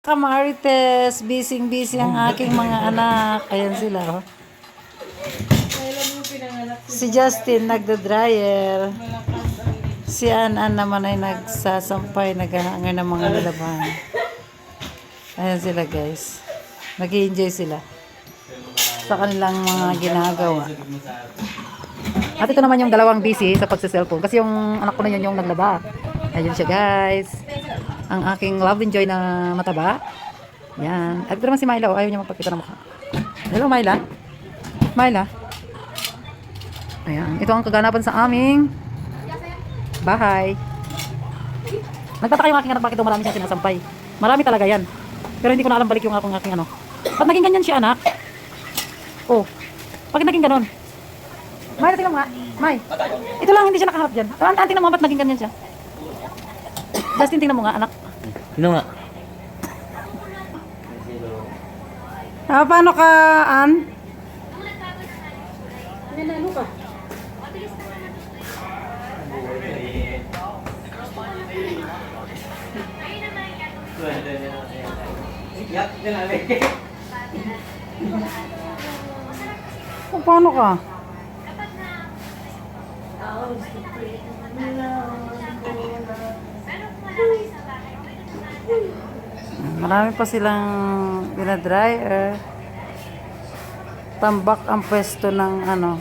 Kamarites, busy ang aking mga anak. Ayan sila, oh. Si Justin nagda-dryer. Si An naman ay nagsasampay, naghahangar ng mga lalaban. Ayan sila, guys. Nag-i-enjoy sila sa kanilang mga ginagawa. At ito naman yung dalawang busy sa pagsa-cellphone. Kasi yung anak ko na yun yung naglaba. Ayun siya, guys. Ang aking love and joy na mataba. Yan. At ito naman si Myla. Ayaw niya magpakita ng mukha. Hello, Myla. Myla. Ayan. Ito ang kaganapan sa aming bahay. Nagtataka yung aking anak bakit daw marami siyang sinasampay. Marami talaga yan. Pero hindi ko na alam balik yung aking ano. Ba't naging ganyan siya, anak? Oh. Bakit naging ganon? May, tingnan mo nga. May. Ito lang, hindi siya nakaharap dyan. Tingnan mo, ba't naging ganyan siya? Justin, tingnan mo nga, anak. Tingnan nga. Paano ka, An? Nanalo ka. Paano ka? Marami pa silang dinadryer. Tambak ang pwesto ng ano,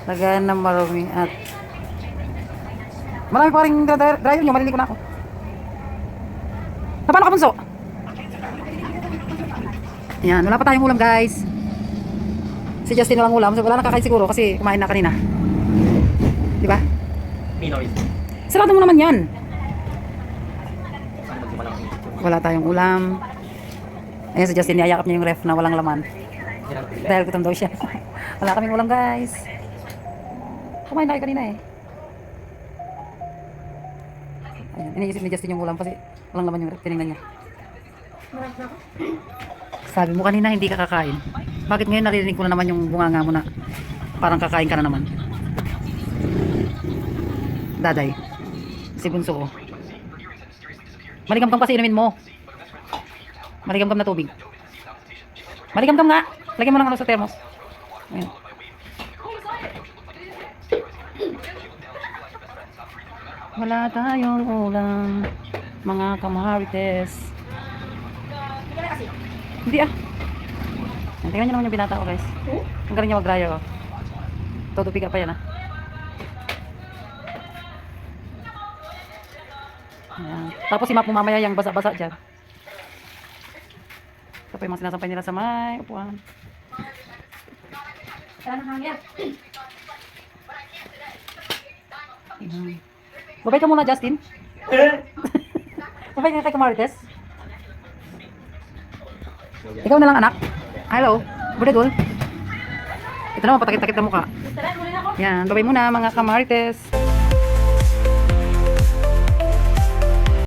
lagayan ng marumi at marami pa rin dinadryer nyo. Malili ko na ako. Paano ka, bunso? Yan, wala pa tayong ulam, guys. Si Justin walang ulam. So, wala nakakain siguro kasi kumain na kanina. Diba? Sarado mo naman yan. Wala tayong ulam. Ayan si Justin, niyayakap niya yung ref na walang laman. Dahil gutom daw siya. Wala kaming ulam, guys. Kumain na kayo kanina eh. Ayan, iniisip ni Justin yung ulam kasi walang laman yung ref. Tinignan niya. Sabi mo kanina hindi ka kakain. Bakit ngayon naririnig ko na naman yung bunganga mo na parang kakain ka na naman? Daday. Si bunso ko. Maligam-gam kasi inumin mo. Maligam-gam na tubig. Maligam-gam nga. Lagyan mo ng ano sa thermos. Ayan. Wala tayong ulam, mga kamarites. Hindi ah. Tingnan nyo naman yung binata ko, guys. Ang galing niya mag-dryer, oh. Todo piga pa yan, ah. Ayan. Tapos si Map mo mamaya yung basa-basa dyan. Ito pa yung mga sinasampay nila sa may upuan. Babay ka muna, Justin. Babay ka kay Kamarites. Ikaw na lang, anak. Hello. Budadul. Ito naman, patakit-takit na mukha. Yan, babay muna mga Kamarites.